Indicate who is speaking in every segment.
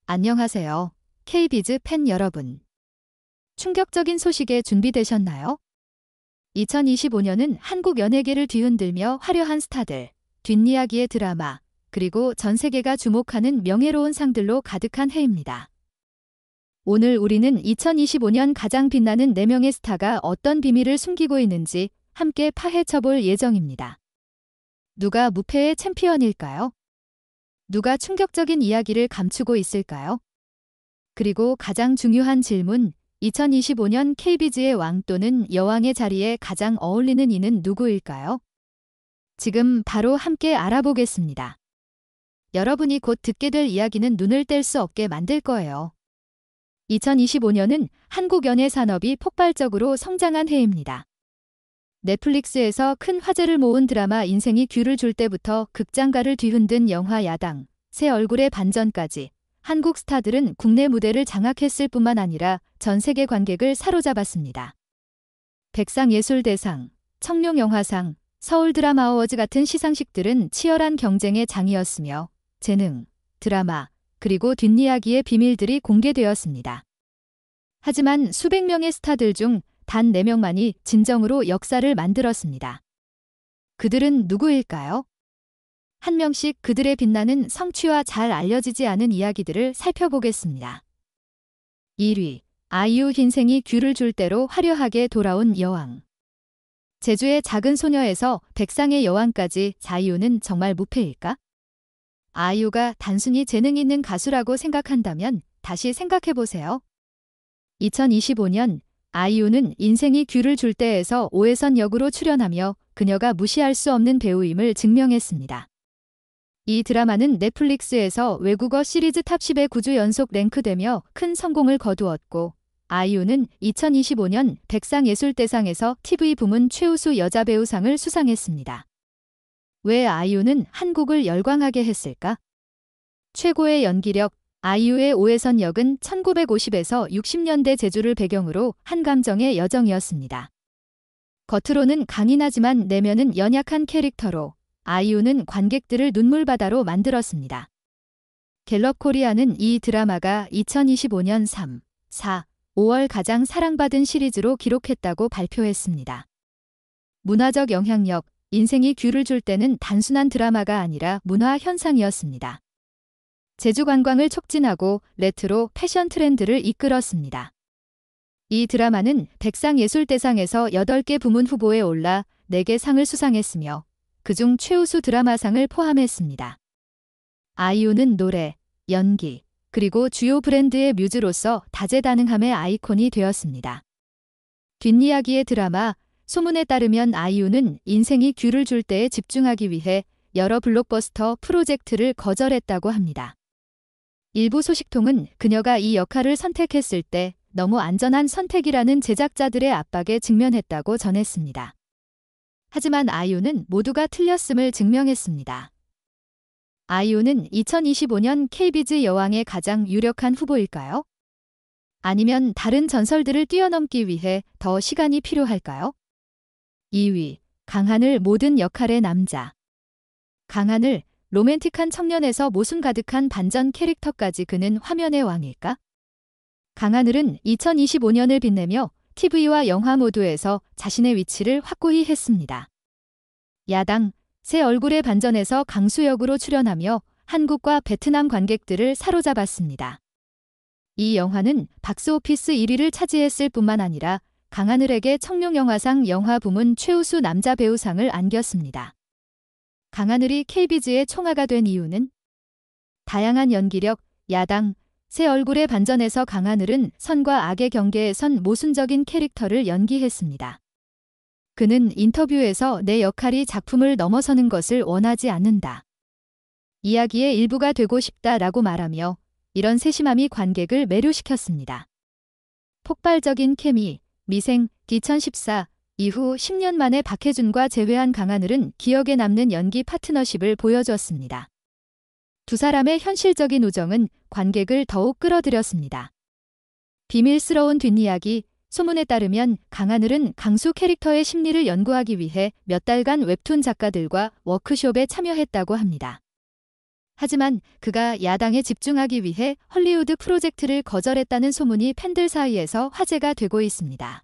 Speaker 1: 안녕하세요. K비즈 팬 여러분. 충격적인 소식에 준비되셨나요? 2025년은 한국 연예계를 뒤흔들며 화려한 스타들, 뒷이야기의 드라마, 그리고 전 세계가 주목하는 명예로운 상들로 가득한 해입니다. 오늘 우리는 2025년 가장 빛나는 4명의 스타가 어떤 비밀을 숨기고 있는지 함께 파헤쳐볼 예정입니다. 누가 무패의 챔피언일까요? 누가 충격적인 이야기를 감추고 있을까요? 그리고 가장 중요한 질문, 2025년 K비즈의 왕 또는 여왕의 자리에 가장 어울리는 이는 누구일까요? 지금 바로 함께 알아보겠습니다. 여러분이 곧 듣게 될 이야기는 눈을 뗄 수 없게 만들 거예요. 2025년은 한국 연예 산업이 폭발적으로 성장한 해입니다. 넷플릭스에서 큰 화제를 모은 드라마 인생이 귤을 줄 때부터 극장가를 뒤흔든 영화 야당, 새 얼굴의 반전까지 한국 스타들은 국내 무대를 장악했을 뿐만 아니라 전 세계 관객을 사로잡았습니다. 백상예술대상, 청룡영화상, 서울드라마 어워즈 같은 시상식들은 치열한 경쟁의 장이었으며 재능, 드라마, 그리고 뒷이야기의 비밀들이 공개되었습니다. 하지만 수백 명의 스타들 중 단 4명만이 진정으로 역사를 만들었습니다. 그들은 누구일까요? 한 명씩 그들의 빛나는 성취와 잘 알려지지 않은 이야기들을 살펴보겠습니다. 1위, 아이유 흰생이 귤을 줄 대로 화려하게 돌아온 여왕. 제주의 작은 소녀에서 백상의 여왕까지 아이유는 정말 무패일까? 아이유가 단순히 재능 있는 가수라고 생각한다면 다시 생각해보세요. 2025년 아이유는 인생이 귤을 줄 때에서 오해선 역으로 출연하며 그녀가 무시할 수 없는 배우임을 증명했습니다. 이 드라마는 넷플릭스에서 외국어 시리즈 탑10에 9주 연속 랭크되며 큰 성공을 거두었고 아이유는 2025년 백상예술대상에서 TV 부문 최우수 여자배우상을 수상했습니다. 왜 아이유는 한국을 열광하게 했을까? 최고의 연기력, 아이유의 오해선 역은 1950에서 60년대 제주를 배경으로 한 감정의 여정이었습니다. 겉으로는 강인하지만 내면은 연약한 캐릭터로 아이유는 관객들을 눈물바다로 만들었습니다. 갤럽 코리아는 이 드라마가 2025년 3, 4, 5월 가장 사랑받은 시리즈로 기록했다고 발표했습니다. 문화적 영향력, 인생이 귤을 줄 때는 단순한 드라마가 아니라 문화 현상이었습니다. 제주 관광을 촉진하고 레트로 패션 트렌드를 이끌었습니다. 이 드라마는 백상예술대상에서 8개 부문 후보에 올라 4개 상을 수상했으며 그중 최우수 드라마상을 포함했습니다. 아이유는 노래, 연기, 그리고 주요 브랜드의 뮤즈로서 다재다능함의 아이콘이 되었습니다. 뒷이야기의 드라마, 소문에 따르면 아이유는 인생이 귤을 줄 때에 집중하기 위해 여러 블록버스터 프로젝트를 거절했다고 합니다. 일부 소식통은 그녀가 이 역할을 선택했을 때 너무 안전한 선택이라는 제작자들의 압박에 직면했다고 전했습니다. 하지만 아이유는 모두가 틀렸음을 증명했습니다. 아이유는 2025년 K비즈 여왕의 가장 유력한 후보일까요? 아니면 다른 전설들을 뛰어넘기 위해 더 시간이 필요할까요? 2위, 강하늘 모든 역할의 남자. 강하늘, 로맨틱한 청년에서 모순 가득한 반전 캐릭터까지 그는 화면의 왕일까? 강하늘은 2025년을 빛내며 TV와 영화 모두에서 자신의 위치를 확고히 했습니다. 야당, 새 얼굴의 반전에서 강수 역으로 출연하며 한국과 베트남 관객들을 사로잡았습니다. 이 영화는 박스오피스 1위를 차지했을 뿐만 아니라 강하늘에게 청룡영화상 영화 부문 최우수 남자 배우상을 안겼습니다. 강하늘이 K비즈의 총화가 된 이유는 다양한 연기력, 야당, 새 얼굴의 반전에서 강하늘은 선과 악의 경계에 선 모순적인 캐릭터를 연기했습니다. 그는 인터뷰에서 내 역할이 작품을 넘어서는 것을 원하지 않는다. 이야기의 일부가 되고 싶다라고 말하며 이런 세심함이 관객을 매료시켰습니다. 폭발적인 케미, 미생, 2014 이후 10년 만에 박해준과 재회한 강하늘은 기억에 남는 연기 파트너십을 보여주었습니다. 두 사람의 현실적인 우정은 관객을 더욱 끌어들였습니다. 비밀스러운 뒷이야기, 소문에 따르면 강하늘은 강수 캐릭터의 심리를 연구하기 위해 몇 달간 웹툰 작가들과 워크숍에 참여했다고 합니다. 하지만 그가 야당에 집중하기 위해 헐리우드 프로젝트를 거절했다는 소문이 팬들 사이에서 화제가 되고 있습니다.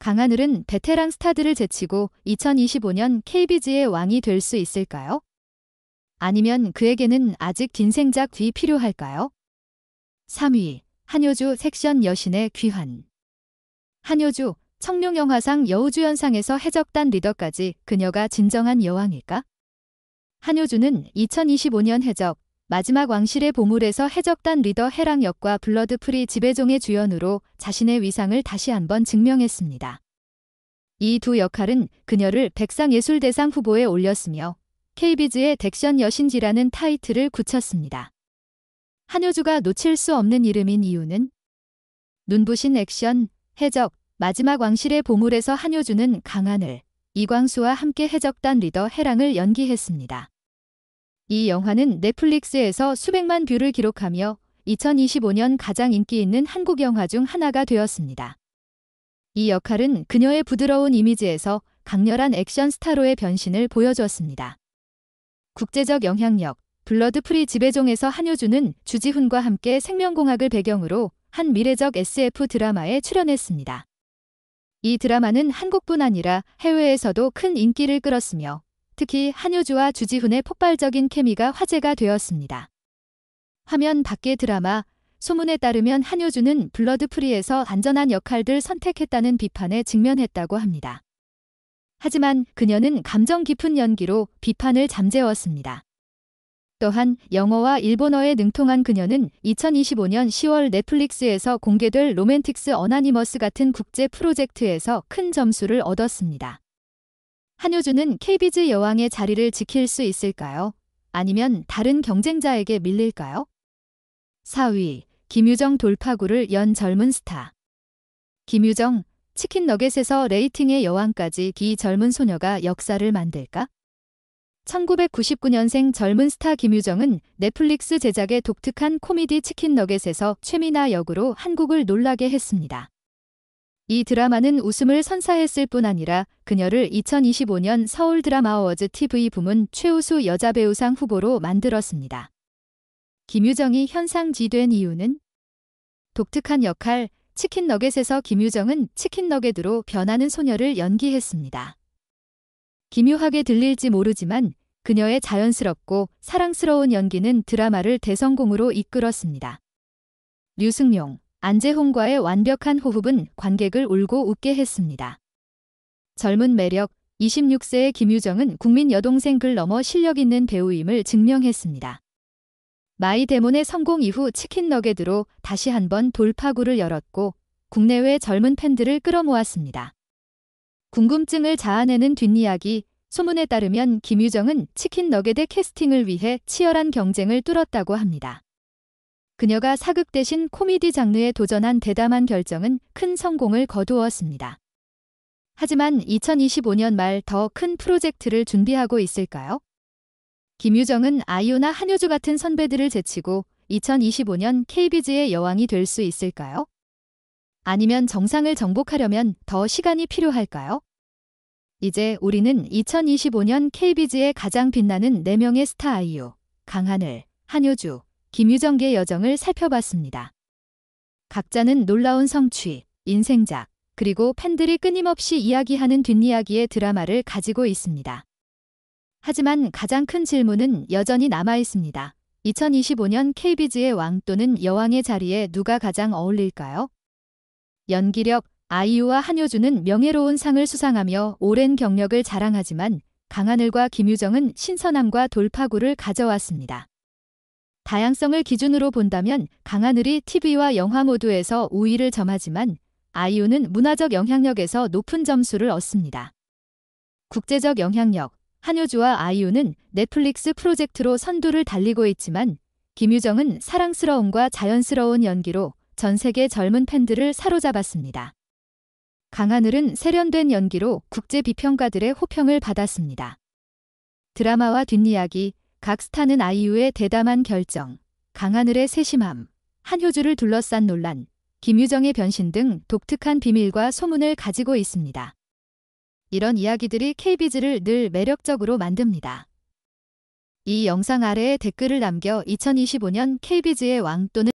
Speaker 1: 강하늘은 베테랑 스타들을 제치고 2025년 KBG의 왕이 될 수 있을까요? 아니면 그에게는 아직 긴 생작 뒤 필요할까요? 3위, 한효주 섹션 여신의 귀환. 한효주, 청룡영화상 여우주연상에서 해적단 리더까지 그녀가 진정한 여왕일까? 한효주는 2025년 해적, 마지막 왕실의 보물에서 해적단 리더 해랑 역과 블러드프리 지배종의 주연으로 자신의 위상을 다시 한번 증명했습니다. 이 두 역할은 그녀를 백상예술대상 후보에 올렸으며 KBG의 덱션 여신지라는 타이틀을 굳혔습니다. 한효주가 놓칠 수 없는 이름인 이유는 눈부신 액션, 해적, 마지막 왕실의 보물에서 한효주는 강하늘, 이광수와 함께 해적단 리더 해랑을 연기했습니다. 이 영화는 넷플릭스에서 수백만 뷰를 기록하며 2025년 가장 인기 있는 한국 영화 중 하나가 되었습니다. 이 역할은 그녀의 부드러운 이미지에서 강렬한 액션 스타로의 변신을 보여주었습니다. 국제적 영향력, 블러드프리 지배종에서 한효주는 주지훈과 함께 생명공학을 배경으로 한 미래적 SF 드라마에 출연했습니다. 이 드라마는 한국뿐 아니라 해외에서도 큰 인기를 끌었으며 특히 한효주와 주지훈의 폭발적인 케미가 화제가 되었습니다. 화면 밖의 드라마, 소문에 따르면 한효주는 블러드프리에서 안전한 역할들 선택했다는 비판에 직면했다고 합니다. 하지만 그녀는 감정 깊은 연기로 비판을 잠재웠습니다. 또한 영어와 일본어에 능통한 그녀는 2025년 10월 넷플릭스에서 공개될 로맨틱스 어나니머스 같은 국제 프로젝트에서 큰 점수를 얻었습니다. 한효주는 KBG 여왕의 자리를 지킬 수 있을까요? 아니면 다른 경쟁자에게 밀릴까요? 4위, 김유정 돌파구를 연 젊은 스타. 김유정, 치킨 너겟에서 레이팅의 여왕까지 이 젊은 소녀가 역사를 만들까? 1999년생 젊은 스타 김유정은 넷플릭스 제작의 독특한 코미디 치킨 너겟에서 최미나 역으로 한국을 놀라게 했습니다. 이 드라마는 웃음을 선사했을 뿐 아니라 그녀를 2025년 서울 드라마 어워즈 TV 부문 최우수 여자배우상 후보로 만들었습니다. 김유정이 현상지된 이유는 독특한 역할, 치킨 너겟에서 김유정은 치킨 너겟으로 변하는 소녀를 연기했습니다. 기묘하게 들릴지 모르지만 그녀의 자연스럽고 사랑스러운 연기는 드라마를 대성공으로 이끌었습니다. 류승룡, 안재홍과의 완벽한 호흡은 관객을 울고 웃게 했습니다. 젊은 매력, 26세의 김유정은 국민 여동생 글 넘어 실력 있는 배우임을 증명했습니다. 마이데몬의 성공 이후 치킨 너겟으로 다시 한번 돌파구를 열었고 국내외 젊은 팬들을 끌어모았습니다. 궁금증을 자아내는 뒷이야기, 소문에 따르면 김유정은 치킨 너겟의 캐스팅을 위해 치열한 경쟁을 뚫었다고 합니다. 그녀가 사극 대신 코미디 장르에 도전한 대담한 결정은 큰 성공을 거두었습니다. 하지만 2025년 말 더 큰 프로젝트를 준비하고 있을까요? 김유정은 아이유나 한효주 같은 선배들을 제치고 2025년 KBG의 여왕이 될 수 있을까요? 아니면 정상을 정복하려면 더 시간이 필요할까요? 이제 우리는 2025년 KBG의 가장 빛나는 4명의 스타 아이유, 강하늘, 한효주, 김유정의 여정을 살펴봤습니다. 각자는 놀라운 성취, 인생작, 그리고 팬들이 끊임없이 이야기하는 뒷이야기의 드라마를 가지고 있습니다. 하지만 가장 큰 질문은 여전히 남아있습니다. 2025년 KBG의 왕 또는 여왕의 자리에 누가 가장 어울릴까요? 연기력, 아이유와 한효주는 명예로운 상을 수상하며 오랜 경력을 자랑하지만 강하늘과 김유정은 신선함과 돌파구를 가져왔습니다. 다양성을 기준으로 본다면 강하늘이 TV와 영화 모두에서 우위를 점하지만 아이유는 문화적 영향력에서 높은 점수를 얻습니다. 국제적 영향력, 한효주와 아이유는 넷플릭스 프로젝트로 선두를 달리고 있지만 김유정은 사랑스러움과 자연스러운 연기로 전 세계 젊은 팬들을 사로잡았습니다. 강하늘은 세련된 연기로 국제 비평가들의 호평을 받았습니다. 드라마와 뒷이야기, 각 스타는 아이유의 대담한 결정, 강하늘의 세심함, 한효주를 둘러싼 논란, 김유정의 변신 등 독특한 비밀과 소문을 가지고 있습니다. 이런 이야기들이 KBG를 늘 매력적으로 만듭니다. 이 영상 아래에 댓글을 남겨 2025년 KB즈의 왕 또는